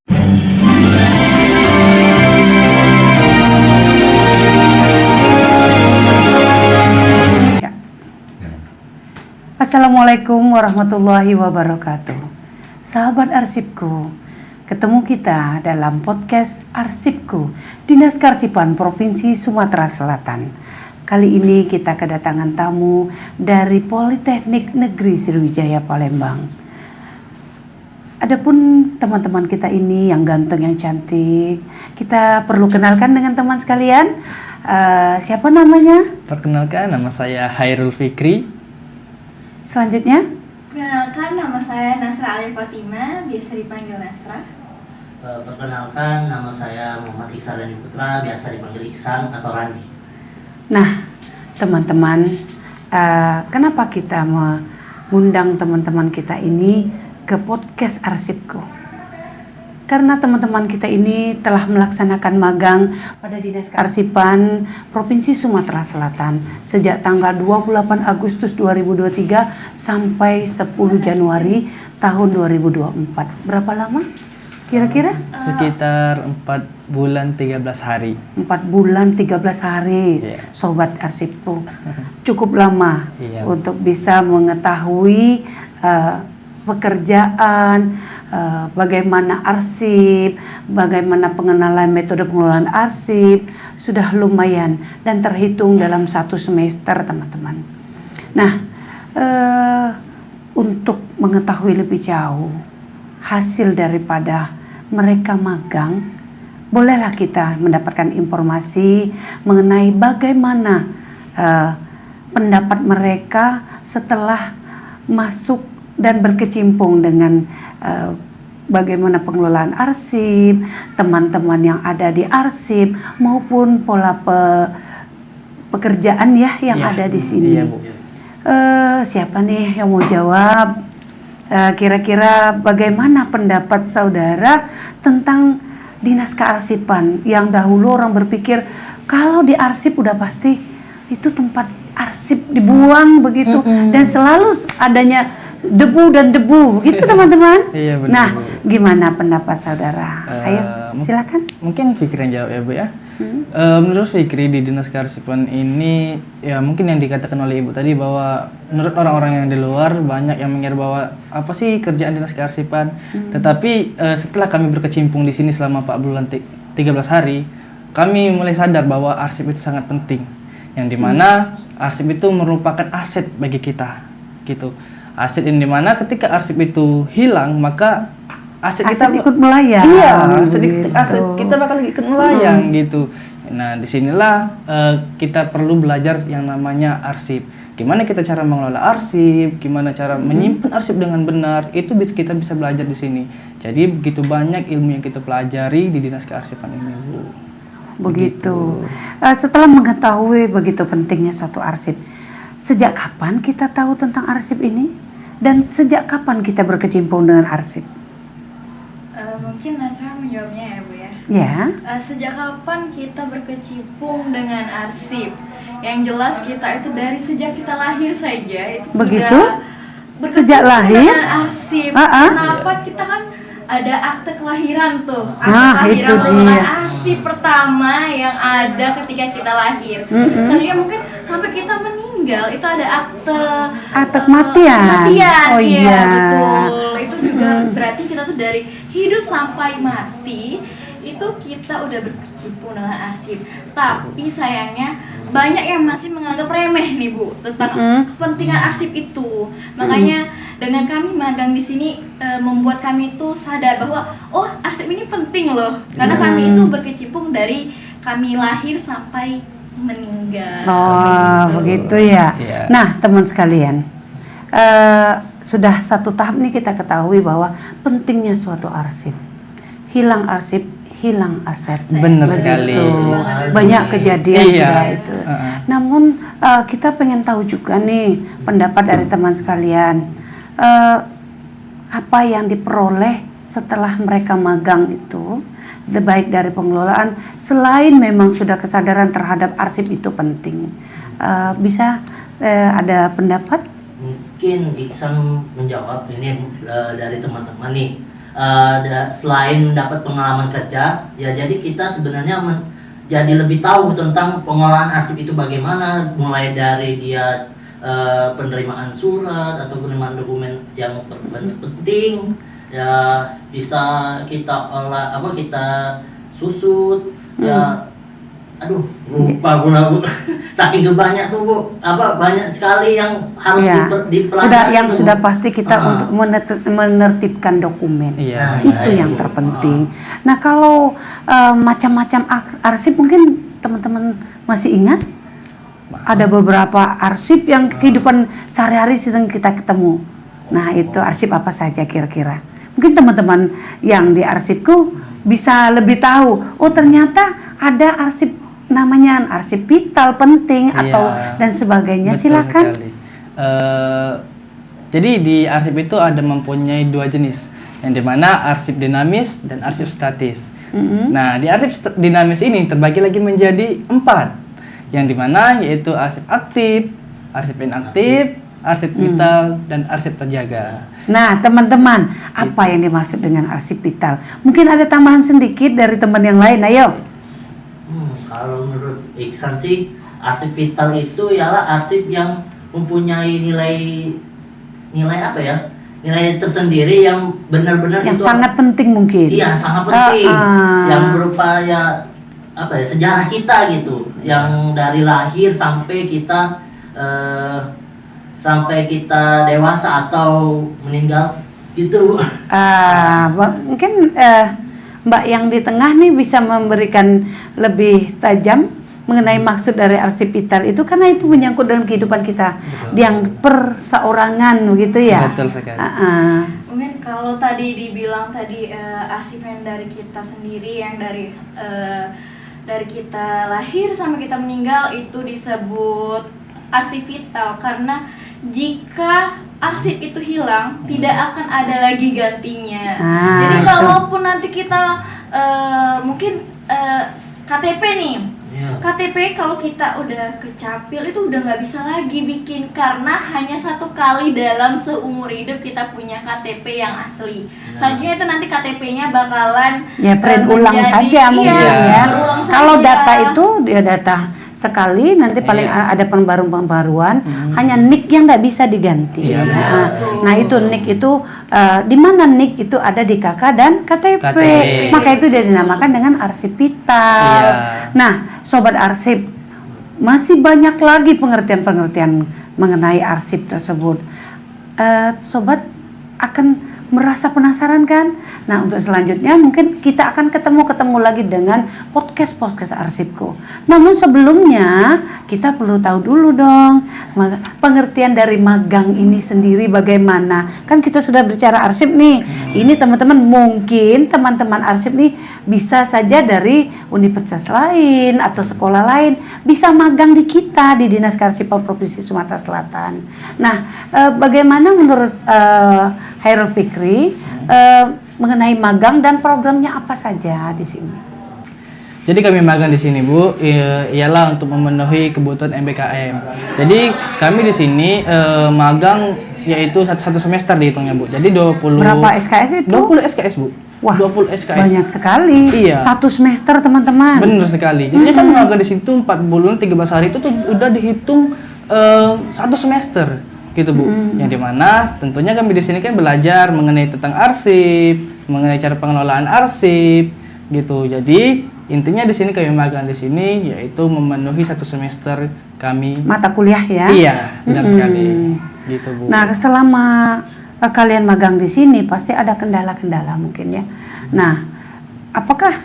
Assalamualaikum warahmatullahi wabarakatuh. Sahabat Arsipku, ketemu kita dalam podcast Arsipku, Dinas Karsipan Provinsi Sumatera Selatan. Kali ini kita kedatangan tamu dari Politeknik Negeri Sriwijaya Palembang. Adapun teman-teman kita ini yang ganteng, yang cantik, kita perlu kenalkan dengan teman sekalian. Siapa namanya? Perkenalkan, nama saya Hairul Fikri. Selanjutnya, perkenalkan, nama saya Nasra Ali Fatima, biasa dipanggil Nasra. Perkenalkan, nama saya Muhammad Iksan Rani Putra, biasa dipanggil Iksan atau Rani. nah teman-teman, kenapa kita mengundang teman-teman kita ini ke podcast Arsipku? Karena teman-teman kita ini telah melaksanakan magang pada Dinas Karsipan Provinsi Sumatera Selatan sejak tanggal 28 Agustus 2023 sampai 10 Januari tahun 2024. Berapa lama kira-kira? Sekitar 4 bulan 13 hari. 4 bulan 13 hari, Yeah. Sobat Arsipku. Cukup lama Iya. untuk bisa mengetahui pekerjaan, bagaimana arsip, bagaimana pengenalan metode pengelolaan arsip, sudah lumayan dan terhitung dalam 1 semester, teman-teman. Nah, untuk mengetahui lebih jauh hasil daripada mereka magang, bolehlah kita mendapatkan informasi mengenai bagaimana pendapat mereka setelah masuk dan berkecimpung dengan bagaimana pengelolaan arsip, teman-teman yang ada di arsip maupun pola pekerjaan ya yang ada di sini. Iya, Bu. Siapa nih yang mau jawab? Kira-kira bagaimana pendapat saudara tentang Dinas Kearsipan yang dahulu orang berpikir kalau di arsip udah pasti itu tempat arsip dibuang begitu dan selalu adanya debu dan debu gitu teman-teman. Iya, benar, Nah, Bu. gimana pendapat saudara? Ayo silakan. Mungkin Fikri yang jawab ya, Bu ya. Menurut Fikri di Dinas Karsipan ini ya mungkin yang dikatakan oleh Ibu tadi bahwa menurut orang-orang yang di luar banyak yang mengira bahwa apa sih kerjaan Dinas Karsipan. Tetapi setelah kami berkecimpung di sini selama 4 bulan 13 hari, kami mulai sadar bahwa arsip itu sangat penting. Yang dimana arsip itu merupakan aset bagi kita gitu. Aset ini dimana ketika arsip itu hilang maka aset kita ikut melayang. Iya, gitu. aset kita bakal ikut melayang gitu. Nah, disinilah kita perlu belajar yang namanya arsip. Gimana kita cara mengelola arsip, gimana cara menyimpan arsip dengan benar, itu kita bisa belajar di sini. Jadi begitu banyak ilmu yang kita pelajari di Dinas Kearsipan ini, Bu. Begitu. Setelah mengetahui begitu pentingnya suatu arsip, sejak kapan kita tahu tentang arsip ini? Dan sejak kapan kita berkecimpung dengan arsip? Mungkin Nasra menjawabnya ya, Bu ya. Ya. Sejak kapan kita berkecimpung dengan arsip? Yang jelas kita itu dari sejak kita lahir saja itu Begitu? sudah berkecimpung Sejak lahir? dengan arsip. Ah. Kenapa kita kan ada akte kelahiran tuh. Akte Nah, kelahiran itu merupakan dia. arsip pertama yang ada ketika kita lahir. Selanjutnya mungkin sampai kita meninggal itu ada Akte kematian. Oh, iya. Betul. Itu juga berarti kita tuh dari hidup sampai mati itu kita udah berkecimpung dengan arsip. Tapi sayangnya banyak yang masih menganggap remeh nih, Bu, tentang kepentingan arsip itu. Makanya dengan kami magang di sini membuat kami itu sadar bahwa oh, arsip ini penting loh. Karena kami itu berkecimpung dari kami lahir sampai meninggal. Oh, begitu ya. Iya. Nah, teman sekalian, sudah 1 tahap nih kita ketahui bahwa pentingnya suatu arsip. Hilang arsip, hilang aset. Benar Begitu. sekali. Banyak kejadian Iya. sudah itu. Namun kita pengen tahu juga nih pendapat dari teman sekalian. Apa yang diperoleh setelah mereka magang itu, baik dari pengelolaan, selain memang sudah kesadaran terhadap arsip itu penting. Bisa ada pendapat? Mungkin Iksan menjawab ini dari teman-teman nih. selain dapat pengalaman kerja, ya jadi kita sebenarnya jadi lebih tahu tentang pengolahan arsip itu bagaimana, mulai dari dia penerimaan surat atau penerimaan dokumen yang penting, ya bisa kita olah kita susut, ya aduh lupa Bu. Saking banyak tuh Bu, banyak sekali yang harus Ya. dipelajari. Yang sudah pasti kita untuk menertibkan dokumen. Iya. Itu yang terpenting. Nah, kalau macam-macam arsip mungkin teman-teman masih ingat? Ada beberapa arsip yang kehidupan sehari-hari sedang kita ketemu. Nah, itu arsip apa saja kira-kira? Mungkin teman-teman yang di arsipku bisa lebih tahu. Oh, ternyata ada arsip namanya arsip vital penting atau dan sebagainya. Betul Silakan. sekali. Jadi di arsip itu ada mempunyai 2 jenis, yang dimana arsip dinamis dan arsip statis. Nah, di arsip dinamis ini terbagi lagi menjadi 4, yang dimana yaitu arsip aktif, arsip inaktif, arsip vital, dan arsip terjaga. Nah, teman-teman, apa yang dimaksud dengan arsip vital? Mungkin ada tambahan sedikit dari teman yang lain. Ayo. Kalau menurut Iksan sih, arsip vital itu ialah arsip yang mempunyai nilai apa ya? Nilai tersendiri yang benar-benar Yang itu sangat penting mungkin. Iya, sangat penting. Yang berupa ya sejarah kita gitu. Yang dari lahir sampai kita dewasa atau meninggal gitu. Mungkin Mbak yang di tengah nih bisa memberikan lebih tajam mengenai maksud dari arsip vital itu, karena itu menyangkut dengan kehidupan kita. Betul. Yang perseorangan gitu ya. Betul sekali. Mungkin kalau tadi dibilang tadi arsip yang dari kita sendiri, yang dari kita lahir sampai kita meninggal itu disebut arsip vital, karena jika arsip itu hilang tidak akan ada lagi gantinya. Jadi kalaupun nanti kita mungkin KTP nih, KTP kalau kita udah kecapil itu udah nggak bisa lagi bikin, karena hanya 1 kali dalam seumur hidup kita punya KTP yang asli. Selanjutnya itu nanti KTP-nya bakalan print ulang saja mungkin ya. Kalau saja. data itu dia data sekali, nanti paling ada pembaruan, hanya NIK yang nggak bisa diganti. Nah itu NIK itu di mana NIK itu ada di KK dan KTP. Maka itu dia dinamakan dengan arsip vital. Nah, sobat arsip, masih banyak lagi pengertian-pengertian mengenai arsip tersebut. Sobat akan merasa penasaran kan? Nah, untuk selanjutnya mungkin kita akan ketemu lagi dengan podcast arsipku. Namun sebelumnya kita perlu tahu dulu dong pengertian dari magang ini sendiri bagaimana. Kan kita sudah bicara arsip nih. Ini teman-teman, mungkin teman-teman arsip nih bisa saja dari universitas lain atau sekolah lain, bisa magang di kita di Dinas Kearsipan Provinsi Sumatera Selatan. Nah, bagaimana menurut Hairul Fikri mengenai magang dan programnya apa saja di sini? Jadi kami magang di sini Bu, ialah untuk memenuhi kebutuhan MBKM. Jadi kami di sini magang yaitu satu semester dihitungnya Bu. Jadi 20. Berapa SKS itu? 20 SKS Bu. Wah, 20 SKS. Banyak sekali. Iya. 1 semester teman-teman. Benar sekali. Jadi kan magang di situ 4 bulan 13 hari itu tuh udah dihitung 1 semester gitu Bu. Yang dimana tentunya kami di sini kan belajar mengenai tentang arsip, mengenai cara pengelolaan arsip gitu. Jadi intinya di sini kami magang di sini yaitu memenuhi 1 semester kami mata kuliah ya. Iya, benar sekali. Gitu Bu. Nah, selama kalian magang di sini pasti ada kendala-kendala mungkin ya. Nah, apakah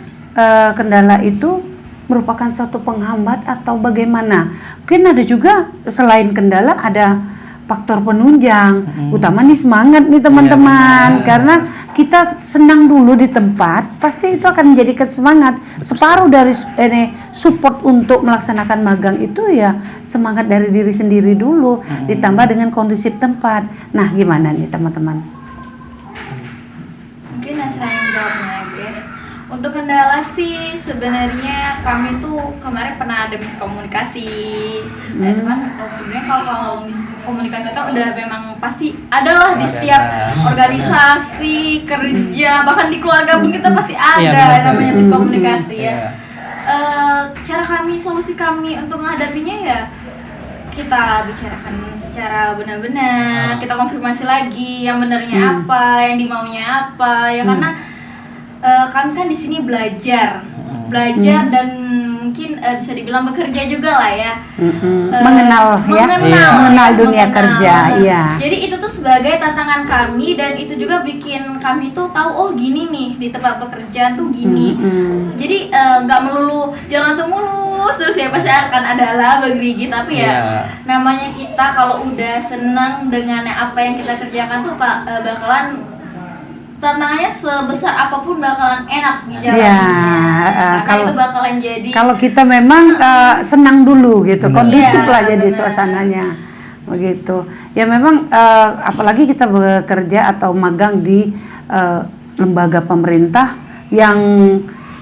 kendala itu merupakan suatu penghambat atau bagaimana? Mungkin ada juga selain kendala ada faktor penunjang, utama nih semangat nih teman-teman, karena kita senang dulu di tempat, pasti itu akan menjadikan semangat. Separuh dari support untuk melaksanakan magang itu ya semangat dari diri sendiri dulu, ditambah dengan kondisi tempat. Nah, gimana nih teman-teman? Mungkin Nasra yang jawabnya aja. Untuk kendala sih sebenarnya kami tuh kemarin pernah ada miskomunikasi. Nah, itu kan sebenarnya kalau miskomunikasi kan udah memang pasti adalah di setiap organisasi kerja, bahkan di keluarga pun kita pasti ada namanya miskomunikasi ya. Cara kami, solusi kami untuk menghadapinya ya kita bicarakan secara benar-benar, kita konfirmasi lagi yang benarnya apa, yang dimaunya apa ya, karena kami kan di sini belajar dan mungkin bisa dibilang bekerja juga lah ya. Mengenal dunia kerja, iya. Jadi itu tuh sebagai tantangan kami dan itu juga bikin kami tuh tahu oh gini nih di tempat pekerjaan tuh gini. Jadi nggak melulu jangan tuh mulus terus ya, pasti akan ada laba gerigi, tapi ya namanya kita kalau udah senang dengan apa yang kita kerjakan tuh bakalan tantangannya sebesar apapun bakalan enak dijalannya. Karena itu bakalan jadi kalau kita memang senang dulu gitu, kondusif lah jadi suasananya begitu. Ya memang apalagi kita bekerja atau magang di lembaga pemerintah yang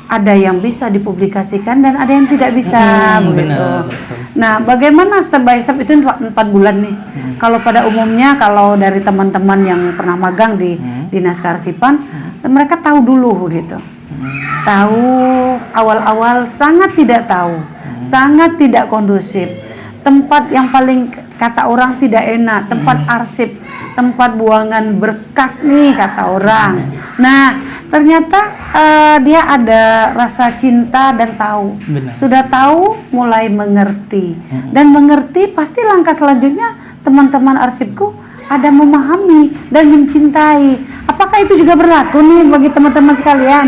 ada yang bisa dipublikasikan dan ada yang tidak bisa begitu. Nah, bagaimana step by step itu 4 bulan nih? Kalau pada umumnya kalau dari teman-teman yang pernah magang di Dinas Kearsipan, mereka tahu dulu gitu. Tahu awal-awal sangat tidak tahu, sangat tidak kondusif. Tempat yang paling kata orang tidak enak, tempat arsip, tempat buangan berkas nih kata orang. Nah, ternyata dia ada rasa cinta dan tahu. Sudah tahu, mulai mengerti. Dan mengerti pasti langkah selanjutnya teman-teman arsipku ada memahami dan mencintai. Apakah itu juga berlaku nih bagi teman-teman sekalian?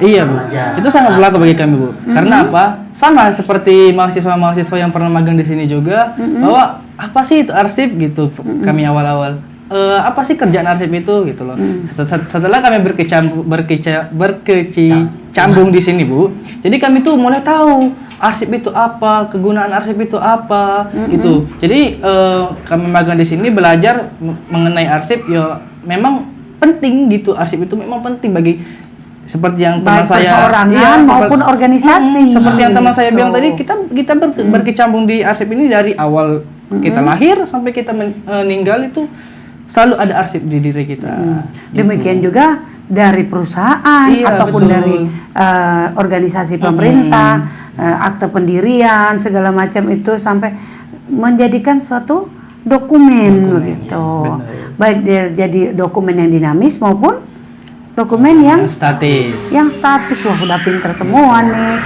Iya Bu, itu sangat berlaku bagi kami Bu. Karena apa? Sama seperti mahasiswa-mahasiswa yang pernah magang di sini juga, bahwa apa sih itu arsip gitu. Kami awal-awal apa sih kerjaan arsip itu gitu loh. Setelah kami berkecimpung di sini Bu, jadi kami tuh mulai tahu arsip itu apa, kegunaan arsip itu apa gitu. Jadi kami magang di sini belajar mengenai arsip ya memang penting gitu. Arsip itu memang penting bagi seperti yang teman saya maupun organisasi. Seperti yang teman saya bilang tadi, kita berkecimpung di arsip ini dari awal kita lahir sampai kita meninggal itu selalu ada arsip di diri kita. Demikian juga dari perusahaan ataupun dari organisasi pemerintah, akte pendirian segala macam itu sampai menjadikan suatu dokumen begitu. Baik dia jadi dokumen yang dinamis maupun dokumen yang statis. Wah, udah pinter semua nih.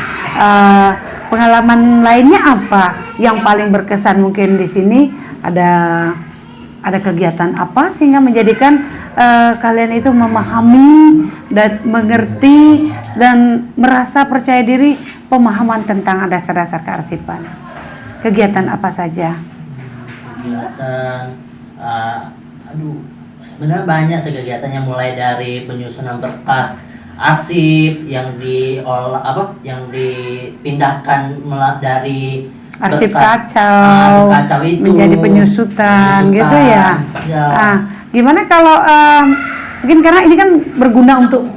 Pengalaman lainnya apa yang paling berkesan mungkin di sini? Ada kegiatan apa sehingga menjadikan kalian itu memahami dan mengerti dan merasa percaya diri, pemahaman tentang dasar-dasar kearsipan? Kegiatan apa saja? Kegiatan sebenarnya banyak sih kegiatannya, mulai dari penyusunan berkas arsip yang dipindahkan dari arsip berkas, kacau itu menjadi penyusutan gitu ya. Gimana kalau mungkin karena ini kan berguna untuk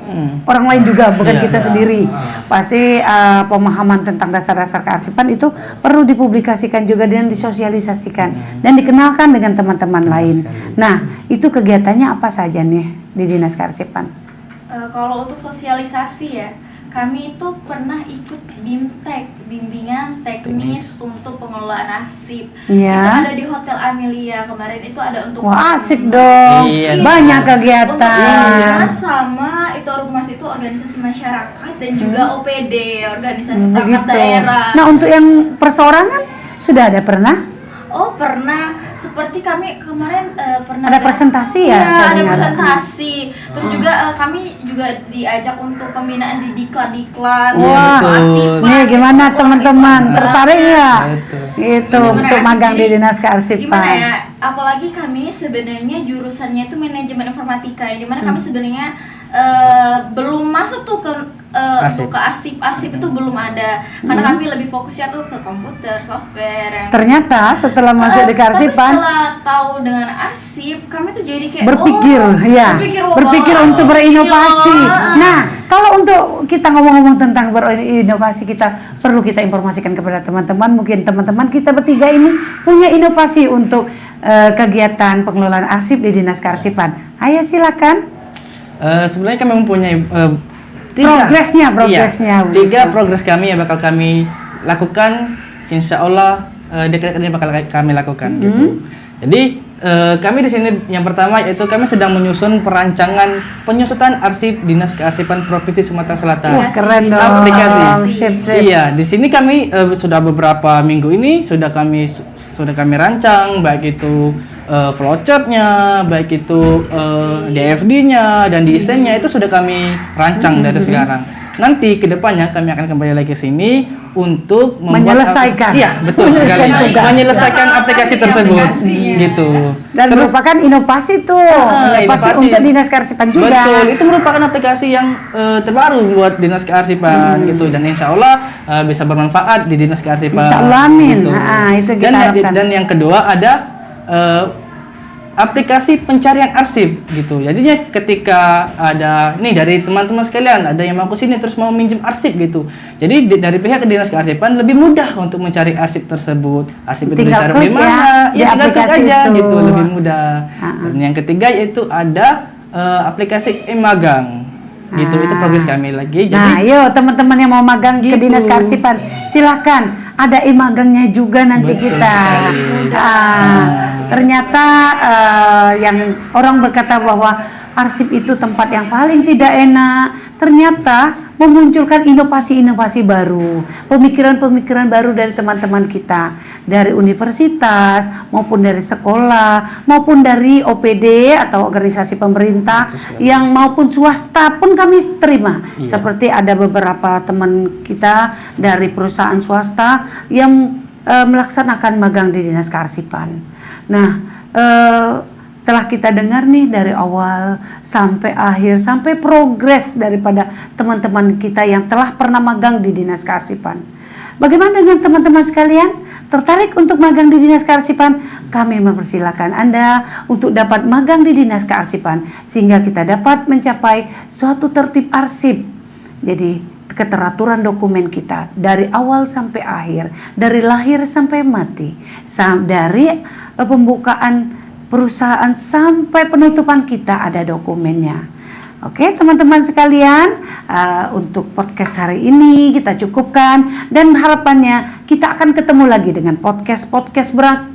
orang lain juga, bukan kita sendiri. Pasti pemahaman tentang dasar-dasar kearsipan itu perlu dipublikasikan juga dan disosialisasikan dan dikenalkan dengan teman-teman lain. Nah, itu kegiatannya apa saja nih di Dinas Kearsipan? Kalau untuk sosialisasi ya, kami itu pernah ikut BIMTEK, bimbingan teknis untuk pengelolaan arsip. Itu ada di Hotel Amelia kemarin, itu ada untuk wah, asik dong. Banyak kegiatan. Untuk sama itu ormas itu organisasi masyarakat dan juga OPD, organisasi perangkat daerah. Nah, untuk yang perseorangan sudah ada pernah? Oh, pernah. Seperti kami kemarin pernah ada presentasi ya? Ada presentasi. Terus juga kami juga diajak untuk pembinaan di diklat-diklat. Wah, nih gimana teman-teman, tertarik ya? Itu untuk magang di Dinas Kearsipan. Gimana ya? Apalagi kami sebenarnya jurusannya itu manajemen informatika, yang dimana kami sebenarnya belum masuk tuh ke untuk ke arsip itu belum ada, karena kami lebih fokusnya tuh ke komputer, software yang ternyata setelah masuk di Kearsipan, setelah tahu dengan arsip, kami tuh jadi kayak berpikir untuk berinovasi. Nah, kalau untuk kita ngomong-ngomong tentang berinovasi, kita perlu kita informasikan kepada teman-teman. Mungkin teman-teman kita bertiga ini punya inovasi untuk kegiatan pengelolaan arsip di Dinas Kearsipan. Ayo silakan. Sebenarnya kami mempunyai Progresnya. Iya, 3 progres kami yang bakal kami lakukan. Insya Allah dekat-dekat ini bakal kami lakukan gitu. Jadi kami di sini yang pertama yaitu kami sedang menyusun perancangan penyusutan arsip Dinas Kearsipan Provinsi Sumatera Selatan. Wah, keren dong. Aplikasi. Sip. Iya, di sini kami sudah beberapa minggu ini sudah kami rancang, baik itu flowchartnya, baik itu DFD-nya dan desainnya itu sudah kami rancang dari sekarang. Nanti kedepannya kami akan kembali lagi ke sini untuk menyelesaikan. Iya, betul sekali. Menyelesaikan aplikasi tersebut, gitu. Dan merupakan inovasi tuh, inovasi untuk Dinas Kearsipan juga. Betul, itu merupakan aplikasi yang terbaru buat Dinas Kearsipan, gitu. Dan insya Allah bisa bermanfaat di Dinas Kearsipan. Insya Allah, amin. Gitu. Itu kita harapkan. Dan yang kedua ada aplikasi pencarian arsip gitu. Jadinya ketika ada nih dari teman-teman sekalian ada yang mau ke sini terus mau minjem arsip gitu. Jadi dari pihak Dinas Kearsipan lebih mudah untuk mencari arsip tersebut. Arsip itu ditaruh di mana? Ya tinggal klik aja itu. Gitu, lebih mudah. Dan yang ketiga yaitu ada aplikasi e-magang. Gitu. Itu progres kami lagi. Jadi nah, yuk teman-teman yang mau magang gitu. ke Dinas Kearsipan, silakan. Ada e-magangnya juga nanti Betul kita. Ternyata yang orang berkata bahwa arsip itu tempat yang paling tidak enak, ternyata memunculkan inovasi-inovasi baru, pemikiran-pemikiran baru dari teman-teman kita, dari universitas maupun dari sekolah maupun dari OPD atau organisasi pemerintah yang maupun swasta pun kami terima. Seperti ada beberapa teman kita dari perusahaan swasta yang melaksanakan magang di Dinas Kearsipan. Nah, telah kita dengar nih dari awal sampai akhir, sampai progres daripada teman-teman kita yang telah pernah magang di Dinas Kearsipan. Bagaimana dengan teman-teman sekalian? Tertarik untuk magang di Dinas Kearsipan? Kami mempersilahkan Anda untuk dapat magang di Dinas Kearsipan sehingga kita dapat mencapai suatu tertib arsip. Jadi keteraturan dokumen kita dari awal sampai akhir, dari lahir sampai mati, dari pembukaan perusahaan sampai penutupan kita ada dokumennya. Oke teman-teman sekalian, untuk podcast hari ini kita cukupkan dan harapannya kita akan ketemu lagi dengan podcast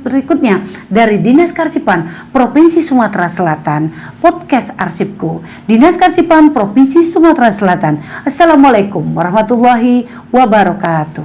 berikutnya dari Dinas Kearsipan Provinsi Sumatera Selatan, podcast Arsipku Dinas Kearsipan Provinsi Sumatera Selatan. Assalamualaikum warahmatullahi wabarakatuh.